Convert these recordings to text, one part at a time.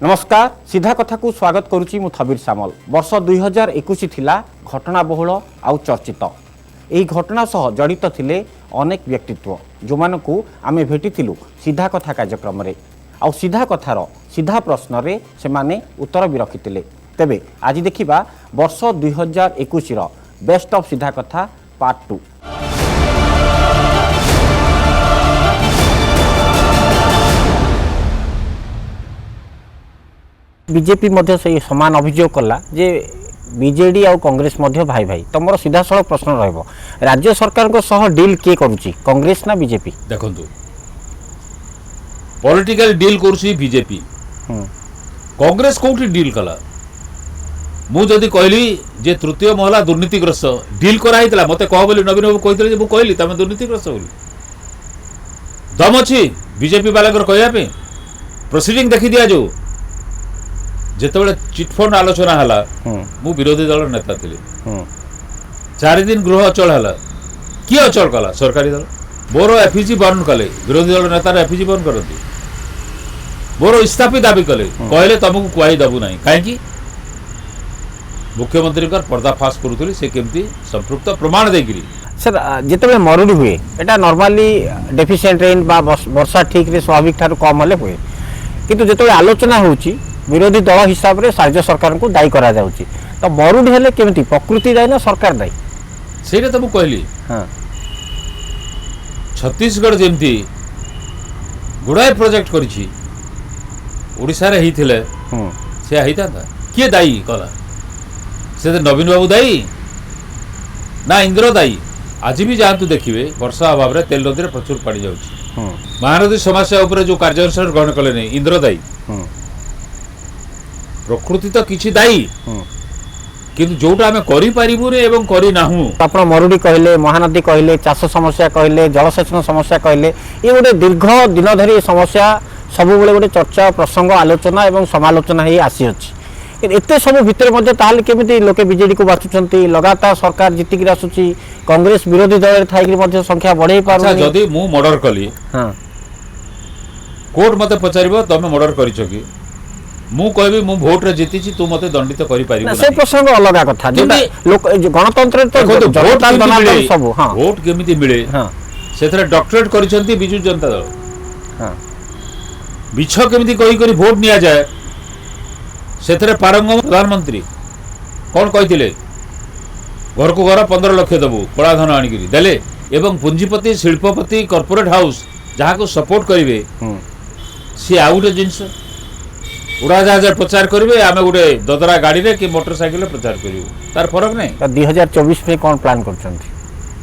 नमस्कार सीधा कथा को स्वागत करुच्ची मु थबीर सामल। वर्ष 2021 थिला घटना बहुल आउ चर्चित। यही घटना सह जड़ित थिले अनेक व्यक्तित्व जो मानकु आमे भेटिथिलु सीधा कथा कार्यक्रम रे। आउ सीधा कथार सीधा प्रश्न रे से माने उत्तर भी रखिथिले। तेबे आज देखिबा वर्ष 2021 रो बेस्ट ऑफ सीधा कथा पार्ट 2। बीजेपी मध्य से समान अभियोग कला जे बीजेडी और कांग्रेस मध्य भाई भाई तुम सीधा सड़क प्रश्न रहिबो राज्य सरकार को सह डील के करूची कांग्रेस ना बीजेपी? देखंतु पॉलिटिकल डील करूची बीजेपी। कांग्रेस कोठी डील कला? मु जदी कहली जे तृतीय महला दुर्नीतिग्रस्त डील करा हितला मते कह बोली नवीन बाबू कहितले जे मु कहली तमे दुर्नीतिग्रस्त बोली दम अछि बीजेपी वाला कर कहया पे प्रोसीडिंग देखि दिया जो जेतेबेले चिटफंड आलोचना हला मु विरोधी दल नेता थिले 4 दिन गृह अचल हला कि अचल कला सरकारी दल मोर एफईजी बंद कले विरोधी दल नेता एफईजी बंद करती मोर इस्ताफी दाबी कले कहले तुमको कुआई दबु नाही काहे कि मुख्यमंत्री का पर्दाफाश करूथली से केमती संपृक्त प्रमाण देगिरी। सर जेतेबेले मरुडी हुए एटा नॉर्मली डेफिशिएंट रेन बा वर्षा ठीक रे स्वाभाविक थारु कम हले हुए किंतु जेतेबेले आलोचना होउची विरोधी दल हिसाब रे राज्य सरकार को दायी करा जाउची तो मरुडी हेले केमती प्रकृति दायी ना सरकार दायी सेरे तो मु कहली। हां छत्तीसगढ़ जेमती गुडाय प्रोजेक्ट करिछि ओडिसा रे हिथिले से हिता था के दायी कला से नवीन बाबू दायी ना इंद्र दायी? आज भी जानतु देखिए वर्षा अभाव रे तेल नदी रे प्रचुर पानी जाउछि महानदी समस्या ऊपर जो कार्यानुष्ठान ग्रहण कले नहीं इंद्र दायी प्रकृति तो किछि दायी किंतु जोटा आमे करि परिबु रे एवं करि नाहु। आपण मरुडी कहले महानदी कहले चाष समस्या कहले जलसेचन समस्या कहले ये गोटे दीर्घ दिन धरी समस्या सब बेले गोटे चर्चा प्रसंग आलोचना एवं समालोचना ही आसी अछि एते सब भितर मध्ये ताल केमिति लोके बीजेडी को बाचुचंती लगातार सरकार जितिक आसुची कांग्रेस विरोधी दल थाइक मध्ये संख्या बढ़े पारु। अच्छा जदी मु मर्डर कली हां कोर्ट मते पचारिबो तमे मर्डर करिछो कि मु कहबी मु वोट रे जीतिची तू मते दंडित करि परिबो ना से प्रसंग अलग कथा जेटा लोक गणतंत्र तो जनता दनादन सब हां वोट केमिति मिले हां सेथरे डॉक्टरेट करिसंती बिजू जनता दल हां बिछ केमिति कहि करि वोट निया जाय सेथरे पारंगम प्रधानमंत्री कौन कहिथिले घर को घर 15 लाख दबु कला धन आनी करी देले एवं पूंजीपति शिल्पपति कॉर्पोरेट हाउस जहाँ को सपोर्ट करिवे सी आउटे जिंस उड़ाजहाज प्रचार करेंगे आम गोटे ददरा गाड़ी रे कि मोटरसाइकिल प्रचार करूँ तार फरक नहीं। 2024 में कौन प्लान कर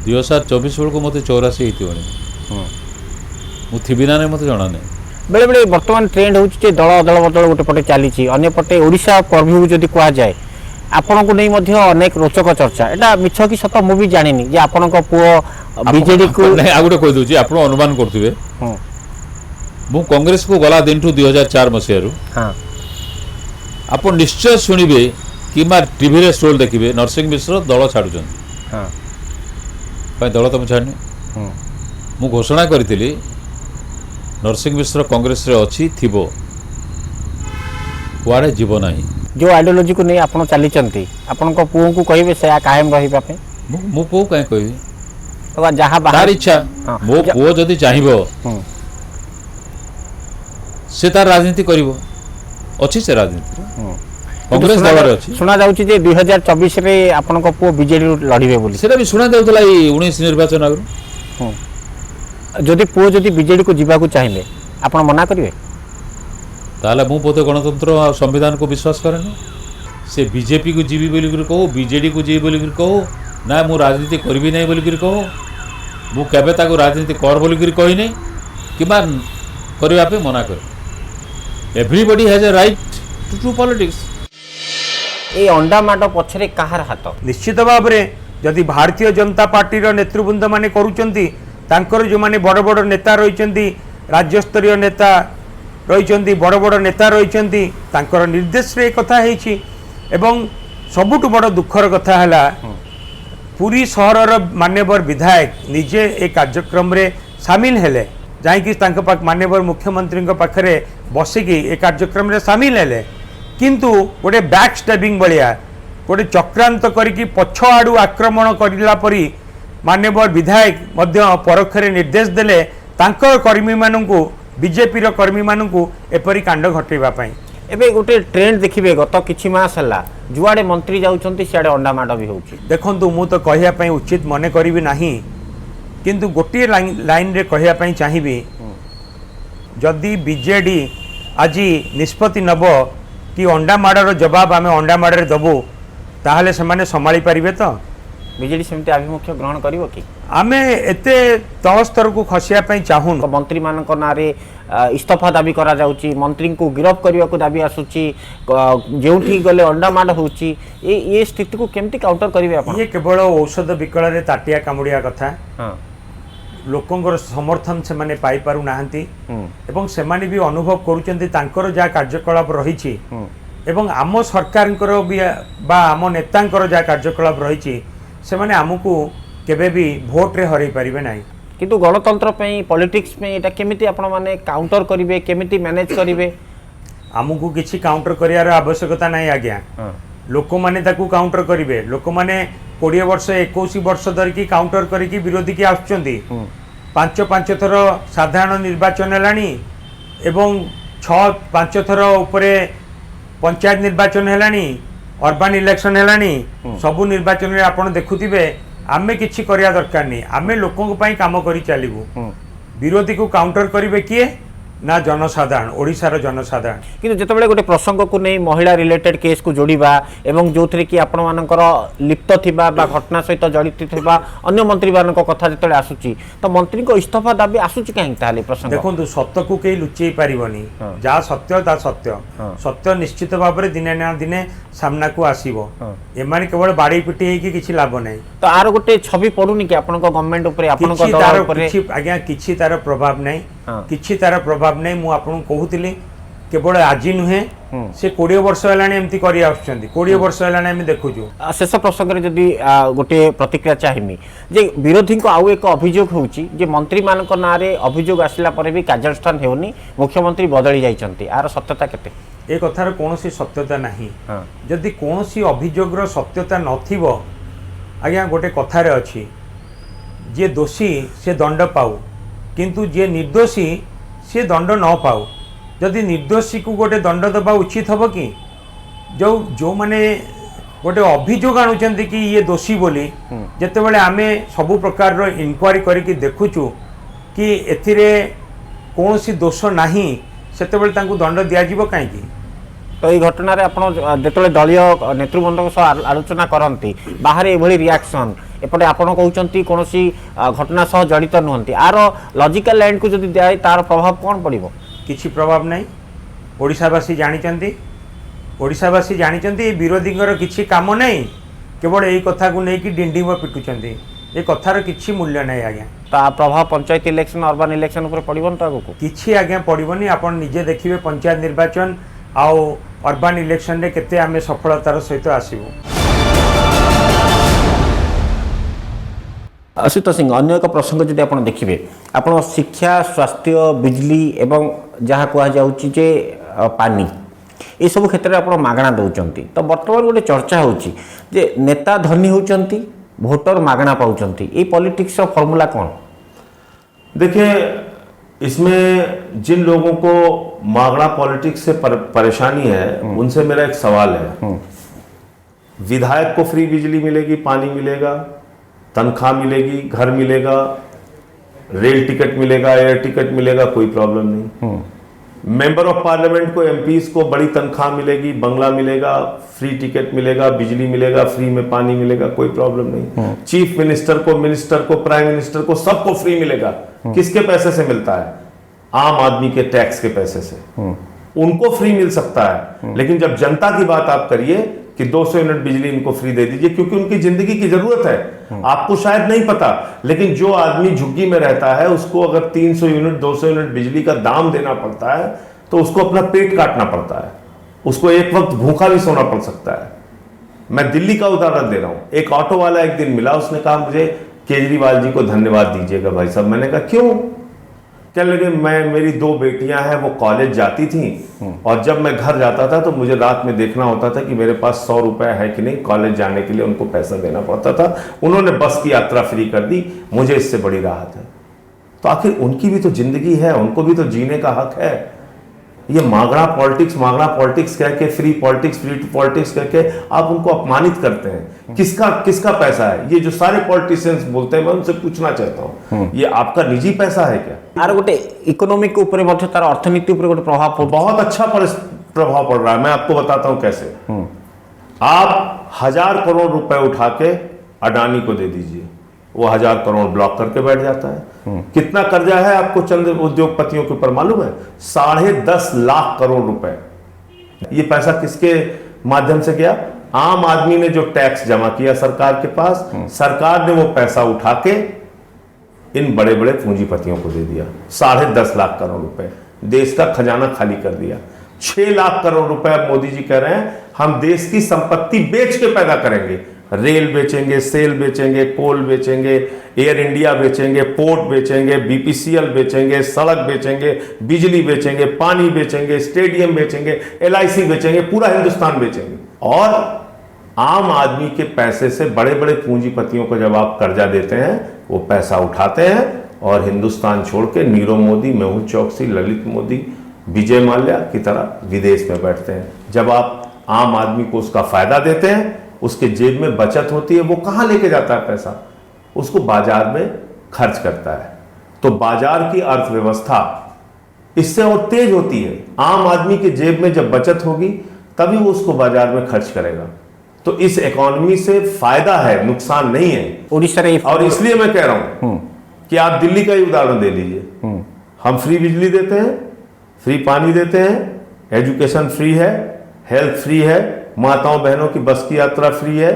2024 बेलू मत 84 होती ना मत जना नहीं बेले बेले वर्तमान ट्रेंड होची दल दल बदल गोटे पटे चली अन्य पटे ओडिशा पर्व्यू जदि कह जाए आपण को नहीं मध्य अनेक रोचक चर्चा एटा मिछ कि सत मु भी जानिनी जे आपण को पुओ बीजेडी को नहीं आ गोटे कह दोची आपण अनुमान करथिबे मु कांग्रेस को गला दिन 2004 मसिया रु हां आप निश्चय शुणवे कि टीवी रे स्टोल देखिए नरसिंह मिश्र दल छाड़ुं हाँ दल तुम छाड़नी मु घोषणा करी नरसिंह मिश्र कांग्रेस रे अच्छी थिबो कुआड़े जीव ना जो आइडियोलॉजी को नहीं आपन चली आपण को पुओ को कहिबे से कायम रहिबा पे मु पुओ काहे कहबी तो जहां बाहर इच्छा मो पुओ जदी चाहिबो से तार राजनीति करिवो अच्छी से राजनीति कांग्रेस दल अच्छी सुना जाउची जे 2024 रे आपन को पुओ बीजेडी लड़िबे बोली सेटा भी सुना जाउतला 19 निर्वाचन आगु जदि पुओ जदि बीजेडी को जीवा को चाहिए आपण मना करिवे ताले मु पोते गणतंत्र और संविधान को विश्वास करे ना से बीजेपी को जीवी बोली कर कहो बीजेडी को जीवी बोली कर कहो ना मु राजनीति करबी नहीं बोली कर कहो मु केबे ताको राजनीति कर बोली कर कहि नहीं किबा करबा पे मना कर everybody has a right to do politics. ए अंडा माड पछरे कहार हाथ निश्चित भाव में जदि भारतीय जनता पार्टी रो नेतृवृंद माने करूचंती तांकर जो माने बड़ बड़ नेता रहिचंती राज्य स्तरीय नेता रहिचंती बड़ बड़ नेता रहिचंती तांकर निर्देश रे कथा हेछि एवं सबुठ बड़ दुखर कथा हला पुरी सहरर मान्यवर विधायक निजे ए कार्यक्रम रे शामिल हेले जहाँकि माननीय मुख्यमंत्री पाखे बसिकी ए कार्यक्रम रे शामिल हेले किंतु गोटे बैक स्टैबिंग भाया गोटे चक्रांत करिकी पछ आड़ू आक्रमण करला परी माननीय विधायक मध्य परोक्षरे निर्देश देले तांकर कर्मी मानू बीजेपी रो कर्मी मानू एपरी कांड घटेबा पई एबे गोटे ट्रेंड देखिबे गत किछि मास हला जुआडे मंत्री जाउछंती सियाडे अंडा माड भी होउछि देखंतु मु तो कहिया पई उचित मने करिवि नाही किंतु गोटे लाइन रे कहिया पई चाहिबी जदि बीजेडी आज निष्पत्ति नब कि अंडा माडर जवाब आम अंडा माडरे दबु ताहले सेमाने संभाली पारिबे तो बीजेडी सेमते आभिमुख्य ग्रहण करिवो कि आमे एते तल स्तर को खसिया पई चाहुन मंत्री मानक नारे इस्तीफा दाबी करा जाउची मंत्री को गिरफ्त करबा को दाबी आसुची जेउठी गले अंडा माड होउची ये स्थिति को केमती काउंटर करिवे आपण ये केवल औषध विकल रे ताटिया कामुडिया कथा हां लोकंकर समर्थन से माने पाई पारु नाहंती एवं से माने भी अनुभव करूचंती तांकर जा कार्यकलाप रहिछि एवं आम सरकारंकर भी बा आम नेतांकर जा कार्यकलाप रहिछि से माने हमकु केबे भी भोट रे हरई पारिबे नाही किंतु गणतंत्र पे पॉलिटिक्स में एटा केमिति आपण माने काउंटर करिवे केमिति मैनेज करिवे हमकु किछि काउंटर करियार आवश्यकता नाही आज्ञा लोक माने ताकू काउंटर करिवे लोक माने 20 वर्ष 21 वर्ष धरिकी काउंटर करिकी विरोधी की आछुचंती 5 थर साधारण निर्वाचन हेलानी एवं 6-5 थर उपरे पंचायत निर्वाचन हेलानी अर्बन इलेक्शन हेलानी सबु निर्वाचन रे आपण देखुथिबे आमे किछि करिया दरकार नहीं आमे लोकों पई काम करी चलिबु विरोधी को काउंटर करिवे किए ना जनसाधारण ओडिशार जनसाधारण किंतु जेतेबेले गोटे प्रसंग को नहीं महिला रिलेटेड केस को जोड़िबा एवं जोथरे कि आपण मानकर लिप्त थिबा बा घटना सहित जड़ित थिबा अन्य मंत्री मानक कथा जेतेबेले आसुची तो मंत्री को इस्तीफा दाबी आसुची काहे ताले प्रसंग देखंतु सत्य को केही लुचेई पारिबनी जा सत्य ता सत्य सत्य निश्चित भाव रे दिने ना दिने सामना को आसीबो एमाने केवल बाड़ी पिटी हे कि किछि लाभ नै तो आरो गोटे छवि पडुनी कि आपण को गवर्नमेंट ऊपर आपण को दल ऊपर आज्ञा किछि तार प्रभाव नै किछि तार प्रभाव नै मु आपन कहूतिली केवल आज नुहे से 20 वर्ष हेलानी एमती करी आछुचंती 20 वर्ष हेलानी हम देखुछु शेष प्रसंग रे जदी गोटे प्रतिक्रिया चाहिमी जे विरोधी को आउ एक अभियोग होउची जे मंत्री मानक नारे अभियोग आसिला परे भी कार्यानुष्ठान हेउनी मुख्यमंत्री बदली जाइचंती आर सत्यता केते ए कथार कोनोसी सत्यता नाही जदि कोनोसी अभियोगर सत्यता नथिबो आज्ञा गोटे कथारे अछि जे दोषी से दंड पाउ किंतु जे निर्दोषी से दंड न पाउ जदि निर्दोषी को गोटे दंड दबा उचित हम कि जो माने गोटे अभियोग आणुचंती कि ये दोषी बोली जेतेबेले आमे सबु प्रकार रो इंक्वायरी करिकि देखुचु कि एथिरे कोनोसी दोष नाही सेतेबेले तांकु दंड दिया जिवो काहे कि तो ये घटना रे आपण जेतेबेले दलीय नेतृवृंद सह आलोचना करंती बाहर एभली रिएक्शन एपटे आपण कहउचंती कोनोसी घटना सह जड़ित नहंती आरो लॉजिकल लाइन को जदि दिया तार प्रभाव कोन पड़िबो किछि प्रभाव नहीं ओडिशावासी जानिचंती विरोधींकर किछि काम नहीं केवल यही कथा को लेकिन डिंडिंग पिटुचंती ये कथार किछि मूल्य नहीं आज्ञा ता प्रभाव पंचायत इलेक्शन अर्बन इलेक्शन ऊपर पड़िबन तो आगो किछि आज्ञा पड़िबनी आपण निजे देखिबे पंचायत निर्वाचन आउ अर्बन इलेक्शन रे केते आमे सफलतार सहित आसीबो असित सिंह अन्य एक प्रसंग जदि आप देखिए आप शिक्षा स्वास्थ्य बिजली एवं जहाँ कहुच्छे जे पानी ये सब क्षेत्र में आप मागणा दौरान तो बर्तमान गोटे चर्चा होची जे नेता धनी होती भोटर मागणा पाँच ये पॉलिटिक्स फॉर्मूला कौन देखिए इसमें जिन लोगों को मागणा पॉलिटिक्स से परेशानी है उनसे मेरा एक सवाल है विधायक को फ्री बिजली मिलेगी पानी मिलेगा तनख्वाह मिलेगी घर मिलेगा रेल टिकट मिलेगा एयर टिकट मिलेगा कोई प्रॉब्लम नहीं मेंबर ऑफ पार्लियामेंट को एमपीज को बड़ी तनख्वाह मिलेगी बंगला मिलेगा फ्री टिकट मिलेगा बिजली मिलेगा फ्री में पानी मिलेगा कोई प्रॉब्लम नहीं चीफ मिनिस्टर को प्राइम मिनिस्टर को सबको फ्री मिलेगा किसके पैसे से मिलता है आम आदमी के टैक्स के पैसे से उनको फ्री मिल सकता है लेकिन जब जनता की बात आप करिए कि 200 यूनिट बिजली इनको फ्री दे दीजिए क्योंकि उनकी जिंदगी की जरूरत है आपको शायद नहीं पता लेकिन जो आदमी झुग्गी में रहता है उसको अगर 300 यूनिट 200 यूनिट बिजली का दाम देना पड़ता है तो उसको अपना पेट काटना पड़ता है उसको एक वक्त भूखा भी सोना पड़ सकता है मैं दिल्ली का उदाहरण दे रहा हूं एक ऑटो वाला एक दिन मिला उसने कहा मुझे केजरीवाल जी को धन्यवाद दीजिएगा भाई साहब मैंने कहा क्यों कहने लगे मेरी 2 बेटियां हैं, वो कॉलेज जाती थी और जब मैं घर जाता था तो मुझे रात में देखना होता था कि मेरे पास 100 रुपए है कि नहीं, कॉलेज जाने के लिए उनको पैसा देना पड़ता था। उन्होंने बस की यात्रा फ्री कर दी, मुझे इससे बड़ी राहत है। तो आखिर उनकी भी तो जिंदगी है, उनको भी तो जीने का हक है। ये मागड़ा पॉलिटिक्स कह के फ्री पॉलिटिक्स कह के आप उनको अपमानित करते हैं। किसका पैसा है? ये जो सारे पॉलिटिशियंस बोलते हैं, मैं उनसे पूछना चाहता हूँ, ये आपका निजी पैसा है क्या? आर गोटे इकोनॉमिक ऊपर मध्य तार अर्थनीति ऊपर गोटे प्रभाव पड़, बहुत अच्छा प्रभाव पड़ रहा है। मैं आपको बताता हूं कैसे। आप 1000 करोड़ रुपए उठा के अडानी को दे दीजिए, वो 1000 करोड़ ब्लॉक करके बैठ जाता है। कितना कर्जा है आपको चंद उद्योगपतियों के ऊपर मालूम है? 10.5 लाख करोड़ रुपए। ये पैसा किसके माध्यम से गया? आम आदमी ने जो टैक्स जमा किया सरकार के पास, सरकार ने वो पैसा उठा के इन बड़े बड़े पूंजीपतियों को दे दिया। 10.5 लाख करोड़ रुपए, देश का खजाना खाली कर दिया। 6 लाख करोड़ रुपए अब मोदी जी कह रहे हैं हम देश की संपत्ति बेच के पैदा करेंगे। रेल बेचेंगे, सेल बेचेंगे, कोल बेचेंगे, एयर इंडिया बेचेंगे, पोर्ट बेचेंगे, बीपीसीएल बेचेंगे, सड़क बेचेंगे, बिजली बेचेंगे, पानी बेचेंगे, स्टेडियम बेचेंगे, एलआईसी बेचेंगे, पूरा हिंदुस्तान बेचेंगे। और आम आदमी के पैसे से बड़े बड़े पूंजीपतियों को जब आप कर्जा देते हैं, वो पैसा उठाते हैं और हिंदुस्तान छोड़ के नीरव मोदी, मेहुल चौकसी, ललित मोदी, विजय माल्या की तरह विदेश में बैठते हैं। जब आप आम आदमी को उसका फायदा देते हैं, उसके जेब में बचत होती है, वो कहां लेके जाता है पैसा? उसको बाजार में खर्च करता है। तो बाजार की अर्थव्यवस्था इससे और तेज होती है। आम आदमी के जेब में जब बचत होगी तभी वो उसको बाजार में खर्च करेगा। तो इस इकोनॉमी से फायदा है, नुकसान नहीं है। और इसलिए मैं कह रहा हूं कि आप दिल्ली का ही उदाहरण दे लीजिए। हम फ्री बिजली देते हैं, फ्री पानी देते हैं, एजुकेशन फ्री है, हेल्थ फ्री है, माताओं बहनों की बस की यात्रा फ्री है,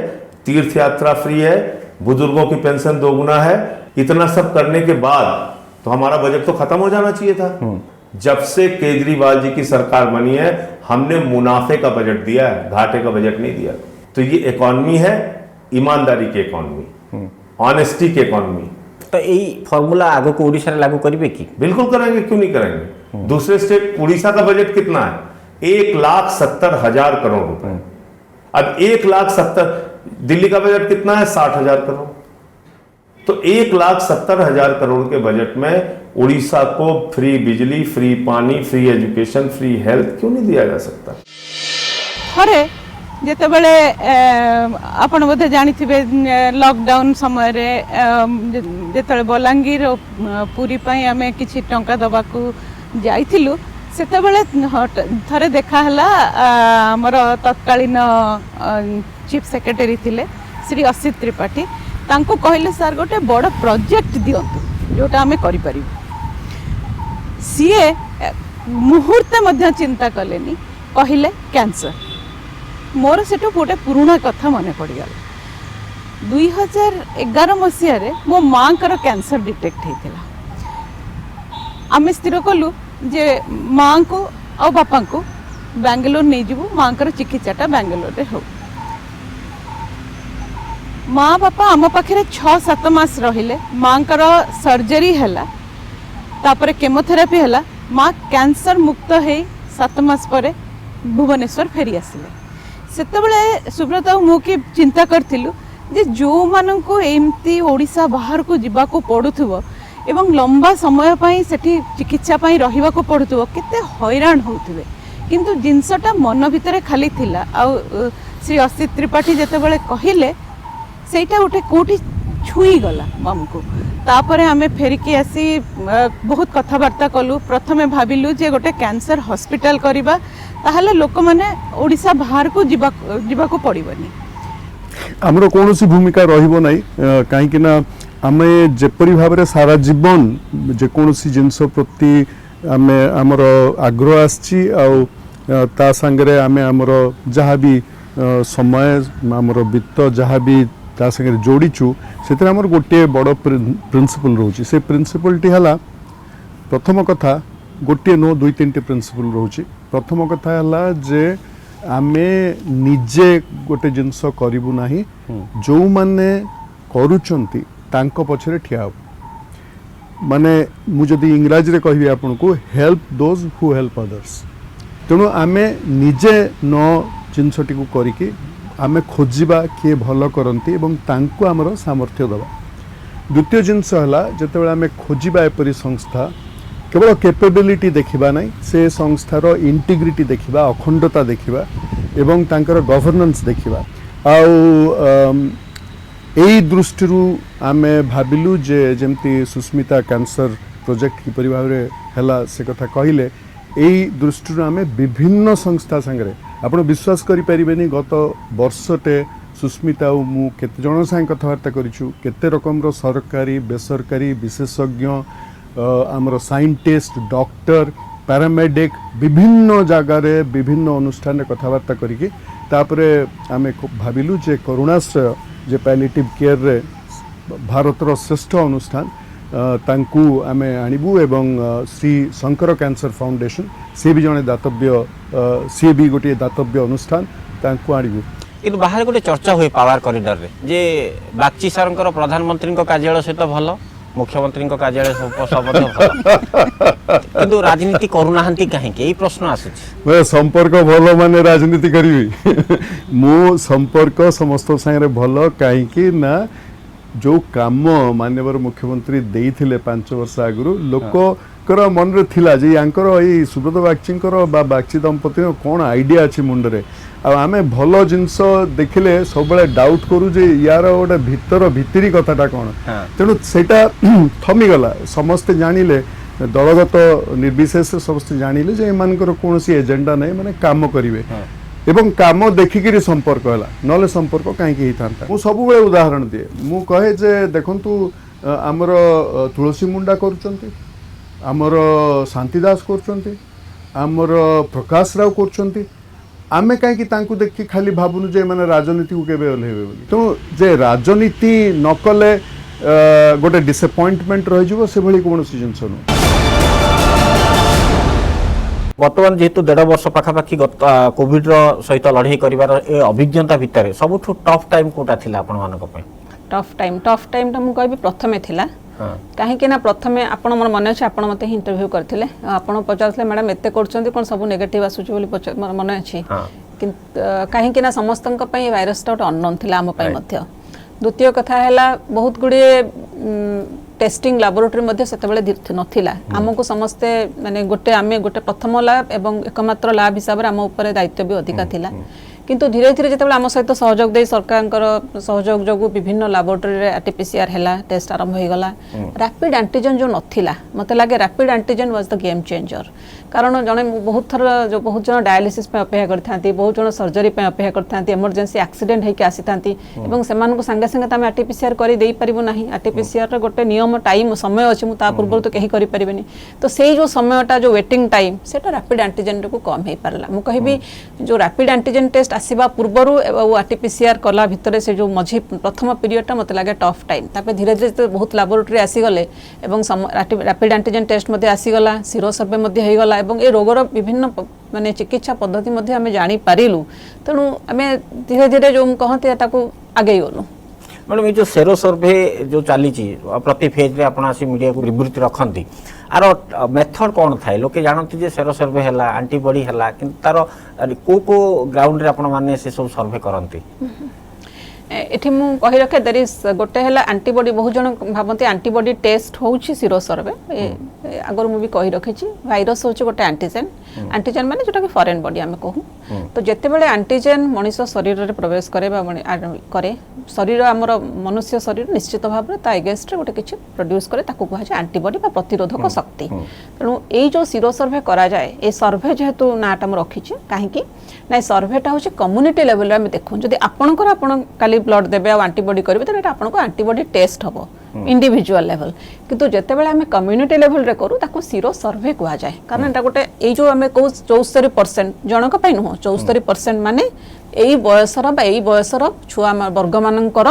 तीर्थ यात्रा फ्री है, बुजुर्गों की पेंशन 2 गुना है। इतना सब करने के बाद तो हमारा बजट तो खत्म हो जाना चाहिए था। जब से केजरीवाल जी की सरकार बनी है, हमने मुनाफे का बजट दिया है, घाटे का बजट नहीं दिया। तो ये इकोनॉमी है ईमानदारी की इकोनॉमी, ऑनेस्टी की इकोनॉमी। तो यही फॉर्मूला आगे को ओडिशा लागू करेंगे कि? बिल्कुल करेंगे, क्यों नहीं करेंगे। दूसरे स्टेट, उड़ीसा का बजट कितना है? 1,70,000 करोड़ रुपए। अब 1,70,000, दिल्ली का बजट कितना है? 60,000 करोड़। तो 1,70,000 करोड़ के बजट में उड़ीसा को फ्री बिजली, फ्री पानी, फ्री एजुकेशन, फ्री हेल्थ क्यों नहीं दिया जा सकता? थरे जेतेबेले आपण बोधे जानिथिबे लॉकडाउन समय रे जेतेबेले बलांगीर पूरी पई आमे किछि टंका दबाकू जाइथिलु, सेतेबेले थरे देखा हला हमर तत्कालीन चीफ सेक्रेटरी थिले श्री असित त्रिपाठी। तांको कहले सर गोटे बड़ प्रोजेक्ट दियंतु जोटा आमे करि परिबु। सीए मुहूर्ते मध्य चिंता कलेनी, कहले कैंसर। मोर सेठू गोटे पुराणा कथा मन पड़गला। 2011 मसीह मो माँ कैंसर डिटेक्ट होता। आम स्थिर कलु जे माँ को आ बापा को बेंगलोर नहीं जीवु, माँ चिकित्साटा बेंगलोर रे हो। माँ बापा आम पाखे 6-7 मास रहिले। माँ सर्जरी हैला, तापर केमोथेरापी हैला। माँ कैंसर मुक्त है 7 मास पर भुवनेश्वर फेरी आसिले। सेतेबेले सुब्रत मु कि चिंता करथिलु जे जो माननको एमती ओडिशा बाहर को जीवा को पड़ुथबो एवं लंबा समय पाई सेठी चिकित्सा पाई रहिबा को पड़ुथबो, केते हैरान होउथिबे। किंतु जिनसटा मन भितरे खाली थिला। आ श्री असित त्रिपाठी जेतेबेले कहिले सेटा गोटे कोठी छुई गला हमको। तापरे आमे फेरिकी आसी बहुत कथबार्ता कलु। प्रथमे भाबिलु जे गोटे कैंसर हॉस्पिटल करिबा, ताहले लोक माने ओडिशा बाहर को जीवा को पड़िबनी। हमरो कोनोसी भूमिका रहिबो नै, काहे कि ना आमे जेपरि भाबरे सारा जीवन जे कोनोसी जिंस प्रति आमे हमरो आग्रह आछि आ ता संगरे आमे हमरो जहा भी समय हमरो वित्त जहा भी ता संगे जोड़ीचु, से हमर गोटे बड़ प्रिंसिपल रोची। से प्रिंसिपलटी हला प्रथम कथा गोटे नो 2-3 प्रिंसिपल रोची। प्रथम कथा हला जे आमे निजे गोटे जिनस करिबु नाही, जो माने करूचंती तांको पछरे ठिया हो। माने मु जदि इंग्राजी रे कहबी आपन को help those who help others तेणु आमे निजे न जिनसटी को करिकी आमे खोजिबा किए भल करंती एवं तांको हमर सामर्थ्य दबा। द्वितीय जिनस हला जते आमे खोजिबा एपरी संस्था केवल कैपेबिलिटी देखिबा नहीं से संस्थार इंटीग्रिटी देखिबा अखंडता देखिबा एवं तांकर गवर्नेंस देखिबा एई दृष्टि आमे भाविलु जे जेमती सुस्मिता कैंसर प्रोजेक्ट किपरि भाबरे हला से कथा कहिले एई दृष्टि आमे विभिन्न संस्था संगे आपण विश्वास करि परिबेनी गत वर्षटे सुस्मिता और मु केते जन संग कथबार्ता करिछु केते रकम रो सरकारी बेसरकारी विशेषज्ञ आमर साइंटिस्ट डॉक्टर पैरामेडिक विभिन्न जगार विभिन्न अनुष्ठान कथबार्ता करिकी तापरे आमे भाविलु जे करुणाश्रय जे पैलिएटिव केयर रे भारतर श्रेष्ठ अनुष्ठान तांकू आमे आनिबु एवं श्री शंकर कैंसर फाउंडेशन से भी जने दातव्य सी भी गोटे दातव्य अनुष्ठान तांकू आनिबु। किंतु बाहर गोटे चर्चा हुए पावर कॉरिडोर रे जे बागची सरंकर प्रधानमंत्री कार्यालय सहित भल मुख्यमंत्री कार्यालय सब किंतु राजनीति करूनाहांती काहे यही प्रश्न आसुछि। संपर्क भल माने राजनीति करिवि मु संपर्क समस्त संगे भल काहे ना जो काम माननीय मुख्यमंत्री देइथिले 5 वर्ष आगु लोकर मन रे थिला जे यांकर एई सुब्रत बागचींकर बा बागची दंपति कोन आइडिया अछि मुंडरे आमे भल जिनस देखिले सब बळे डाउट करू जे यार गोटे भीतर भितरी कथाटा कोन तेणु सेटा थमी गला समस्त जानिले दलगत निर्विशेष समस्त जानिले जे एमानकर कोनोसी एजेंडा नै माने काम करिवे एवं काम देखिकी संपर्क है ना संपर्क कहीं था मु सब बड़े उदाहरण दिए मु कहे जे देखंतु आमर तुलसी मुंडा करुचंती आमर शांतिदास करुचंती आमर प्रकाश राव करुचंती आमे कहीं तांकु देखि खाली भाबुनु जे माने राजनीति को केबे ओलेबे बोली तो जे राजनीति न कले गोटे डिसअपॉइंटमेंट रह जिवो से भली कोन सीजन सनो। बर्तमान जेहेतु 1.5 वर्ष पाखापाखि कोविड सहित लड़ाई कर अभिज्ञता भितर सबुठ टफ टाइम कोटा थिला आपण मानक पे टफ टाइम मु कहबी प्रथमे थिला कहीं ना प्रथमे आपण मन मन अच्छे आपण मते इंटरव्यू करथिले आपण पचारले मैडम एते करछंती कोन सब नेगेटिव आसुची बोली मन अच्छे कहीं ना समस्तन भाइरस टा अननोन थिला आम पई मध्य। द्वितीय कथा है बहुत गुड़े टेस्टिंग लैबोरेटरी मध्य सेतबेले नथिला आमको समस्ते माने गोटे आमे गोटे प्रथम लैब एवं एकमात्र लैब हिसाब रे आम ऊपर दायित्व भी अधिका थिला किंतु धीरे धीरे जिते आम सहित सहयोग दे सरकार सहयोग जो विभिन्न लैबोरेटरी रे आरटीपीसीआर हैला टेस्ट आरंभ हो गला रैपिड एंटीजन जो नथिला मते लागे rapid antigen was the game changer कारण जने बहुत थर जो बहुत जन डायलिसिस पे अपेक्षा करथांती बहुत जन सर्जरी पे अपेक्षा करथांती इमरजेंसी एक्सीडेंट हेकि आसीथांती एवं सेमान को संगे संगे तमे आरटीपीसीआर करि देई परिबो नाही आरटीपीसीआर रे गोटे नियम टाइम समय अछि मु ता पूर्व तो कहि करि परिबेनी तो सेही जो समयटा जो वेटिंग टाइम सेटा रैपिड एंटीजन को कम हे परला मु कहबी जो रैपिड एंटीजन टेस्ट आसीबा पूर्वरु आरटीपीसीआर कला भितरे से जो मझी प्रथम पीरियडटा मते लागे टफ टाइम तापे धीरे धीरे बहुत लैबोरेटरी आसी गले एवं रैपिड एंटीजन टेस्ट मध्ये आसी गला सीरो सर्वे मध्ये हे गला एवं ए रोगर विभिन्न माने चिकित्सा पद्धति मध्ये हमें जानी पारिलु तेणु हमें धीरे धीरे जो कहते ताको आगे गलु। मैडम ये जो सेरो सर्वे जो चली प्रति फेज रे आपण आसी मीडिया को विवृत्ति रखती आर मेथड कौन थाए लोके जानती जे सेरो सर्वे है आंटीबॉडी है कि तार को ग्राउंड रे आपण माने से सब सर्वे करती एठी मु कहि रखे देयर इज गोटे हैला एंटीबॉडी बहुत जन भाबंती एंटीबॉडी टेस्ट होउची सीरो सर्वे अगर मु भी कहि रखे छी वायरस होउची गोटे एंटीजन माने जोटा कि फॉरेन बॉडी हमें कहू तो जेते बेले एंटीजन मनुष्य शरीर रे प्रवेश करे बा करे शरीर हमर मनुष्य शरीर निश्चित भाव रे ता अगेंस्ट रे गोटे किछि प्रोड्यूस करे ताको कहै छै एंटीबॉडी बा प्रतिरोधक शक्ति तणु एई जो सीरो सर्वे करा जाय ए सर्वे जेहेतु नाटा हम रखी छी काहे कि ना सर्वेटा होछि कम्युनिटी लेवल रे हम देखु जदी आपनकर आपन काली ब्लड देबे आ एंटीबॉडी करबे त एटा आपनको एंटीबॉडी टेस्ट हबो इंडिविजुअल लेवल किंतु जेते बेले हम कम्युनिटी लेवल रे करू ताको सीरो सर्वे कुआ जाय कारण एटा गोटे एई जो हमें कहू 74% जनक पई न 74% माने एई बयसर बा एई बयसर छुआ वर्ग मानकर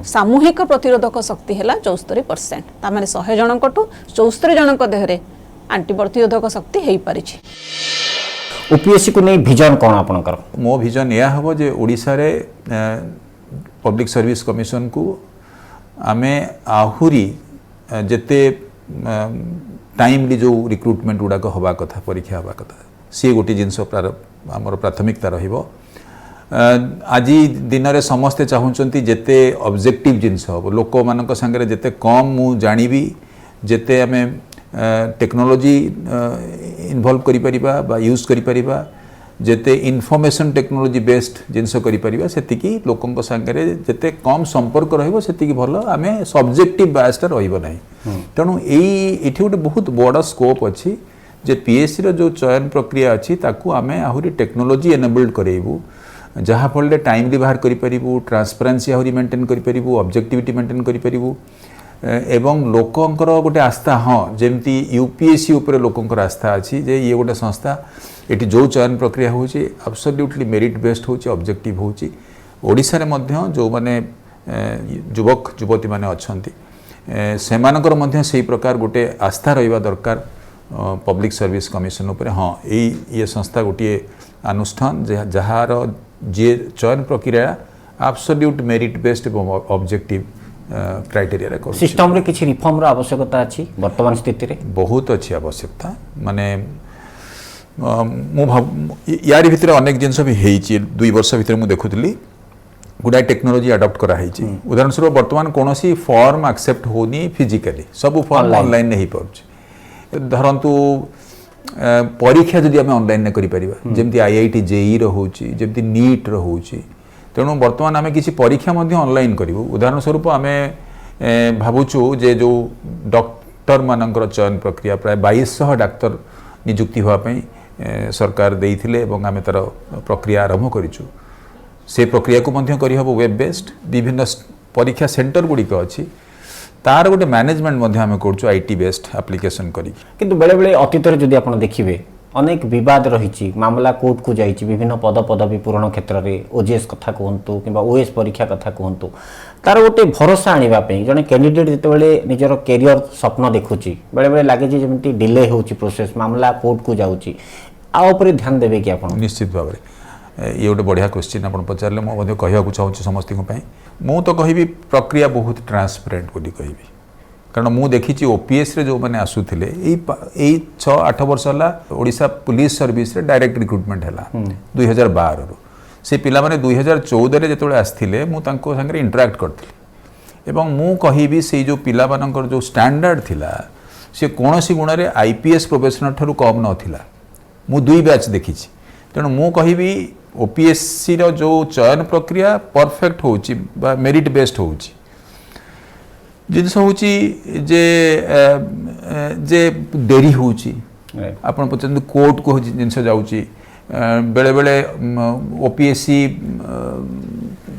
सामूहिक प्रतिरोधक शक्ति हैला 74% ता माने 100 जनकटू 74 जनक देहरे एंटी प्रतिरोधक शक्ति हेई परिछि। ओपीएससी को नहीं विजन कौन आपनकर मो विजन या हबो जे ओडिसा रे पब्लिक सर्विस कमिशन को आमे आहुरी जेते टाइमली जो रिक्रुटमेंट गुड़ाक हवा कथा परीक्षा हवा कथा सी गोटे जिनस आमर प्राथमिकता रहिबो। आज दिन में समस्ते चाहूँगी जिते ऑब्जेक्टिव जिनस हम लोक मान सागर जिते कम मु जानिबी जिते आम टेक्नोलोजी इनवॉल्व करिपरिबा बा यूज करिपरिबा जिते इनफॉरमेशन टेक्नोलोजी बेस्ड जिनस करिपरिबा सेतिकी लोकंक सागरे जिते कम संपर्क रहिबो सेतिकी भलो आमे सब्जेक्टिव बायसटा रहिबो नाही। तेणु एठी गोटे बहुत बड़ स्कोप अछि जे पीएससी रो जो चयन प्रक्रिया अछि ताकू आमे आहुरी टेक्नोलोजी एनेबल्ड करेबू जहाँ फल टाइमली बाहर करिपरिबू ट्रांसपेरेंसी आहुरी मेंटेन करिपरिबू ऑब्जेक्टिविटी मेंटेन करिपरिबू एवं लोकंकर गोटे आस्था हाँ जमती यूपीएससी उपरे लोकंकर आस्था अच्छी जे ये गोटे संस्था ये जो चयन प्रक्रिया होची एब्सोल्युटली मेरिट बेस्ड होची ऑब्जेक्टिव होची। ओडिशा रे मध्य जो माने युवक युवती माने अछंती सेमानकर मध्य सही प्रकार गोटे आस्था रहिबा दरकार पब्लिक सर्विस कमिशन उपरे। हाँ ये संस्था गोटे अनुष्ठान जहार जे चयन प्रक्रिया एब्सोल्युट मेरिट बेस्ड एवं ऑब्जेक्टिव क्राइटेरिया रे करूची। सिस्टम रे किछि रिफॉर्म रो आवश्यकता अछि वर्तमान स्थिति रे बहुत अच्छी आवश्यकता माने मु यारी भितर अनेक जिनस भी हेची 2 वर्ष भितर मु देखुतली गुडाय टेक्नोलोजी अडॉप्ट करा हेची। उदाहरण स्वरूप वर्तमान कोनोसी फॉर्म एक्सेप्ट होनी फिजिकली सब फॉर्म ऑनलाइन नहीं पड़छ। धरंतु परीक्षा जदि आम ऑनलाइन ने करि परिबा जेमति आईआईटी जेई रो होची जेमति नीट रो होची तेणु बर्तमान आम किसी परीक्षा ऑनलाइन करूँ। उदाहरण स्वरूप आम भावुचु जे जो डॉक्टर मानकर चयन प्रक्रिया प्राय 2200 डाक्तर नियुक्ति होगापी सरकार देइथिले एवं आम तार प्रक्रिया आरंभ करिचु। से प्रक्रिया को मध्य करि हबो वेब बेस्ड विभिन्न परीक्षा सेंटर गुड़िक अच्छी तार गोटे मैनेजमेंट मध्य आम करचु आईटी बेस्ड एप्लिकेशन करी। किंतु बेले बेले अतीत रे जदि आपण देखिबे अनेक विवाद रही मामला कोर्ट को जाइए विभिन्न पद पदवी पूरण क्षेत्र में ओजेएस कथा कहतु कि ओएस परीक्षा कथा कहतु तार गोटे भरोसा आने जड़े कैंडिडेट जितेबाला निजर कैरियर स्वप्न देखुची बेले बेले लगे जमी डिले हो प्रोसेस मामला कोर्ट को जाऊँगी आउे ध्यान देवे कि आप निश्चित भाव में ये गोटे बढ़िया क्वेश्चन आप पचारे मुझे कहूँ चाहूँगी समस्त मु तो कहि प्रक्रिया बहुत ट्रांसपेरेंट बोली कहि कारण मु देखी ओपीएस रे जो मैंने आसुले 6-8 वर्ष है ओडिशा पुलिस सर्विस रे डायरेक्ट रिक्रुटमेंट है 2012 रु से पिला माने 2014 रे जेतोले आस्थिले मु तांको संगे इंटरैक्ट करथिले एवं मु कहिबी से जो पिला मानकर जो स्टैंडर्ड थिला से कोनोसी गुण रे आईपीएस प्रोफेशनल ठरु कम नथिला। मु 2 बैच देखिछि तेणु मु कहिबी ओपीएससी रो जो चयन प्रक्रिया परफेक्ट होउची बा मेरिट बेस्ड होउची जिनस होची जे जे देरी होची आपण पचंद कोर्ट को जिनस जाउची बेले बेले ओपीएससी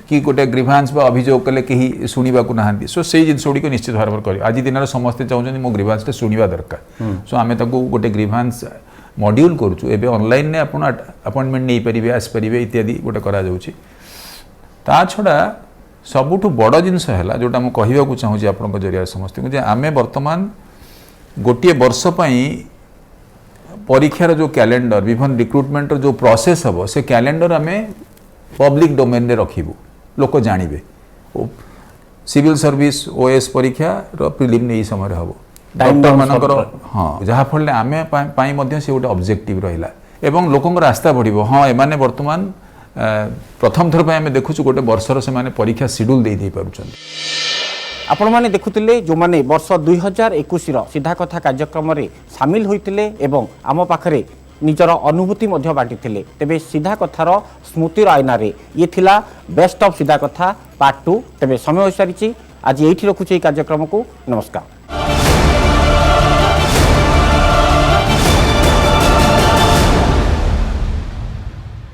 कि गोटे ग्रीभांस बा अभियोग कले कहीं शुणा को नहांती सो से जिन गुड़ी निश्चित भाव में कर आज दिन समस्ते चाहते मो ग्रीभांस शुणा दरकार सो आम गोटे ग्रीभांस मॉड्यूल करुचु एबे ऑनलाइन ने आपण अपॉइंटमेंट नहीं पारिबे आसपारे इत्यादि गोटे करा जाउची। ता छड़ा सबुठु बड़ जिनस है जोटा मुझे कहवाक चाहूँगी आपण जरिया समस्त को आम बर्तमान गोटे वर्ष परीक्षार जो कैलेंडर विभिन्न रिक्रुटमेंट जो प्रोसेस हम से कैलेंडर आम पब्लिक डोमेन रे रखिबू लोक जानवे सिविल सर्विस ओएस परीक्षा प्रिलिम नहीं समय हम डॉक्टर मानकर हाँ जहाँफल आम से गोटे ऑब्जेक्टिव रहा एवं लोकंर आस्था बढ़िबो हाँ एमाने वर्तमान प्रथम थर आम देखुचु गोटे वर्षर से माने परीक्षा शेड्यूल दे पारुछन। आपण माने देखुतिले जो माने वर्ष 2021 रो सीधा कथा कार्यक्रम रे शामिल होइतिले एवं आम पाखरे निजर अनुभूति मध्य बांटिथिले तेबे सीधा कथार स्मृतिर आईना रे ये थिला बेस्ट ऑफ सीधा कथा पार्ट 2 तेबे समय हो सारिछि आज एठी रखुछि कार्यक्रम को नमस्कार।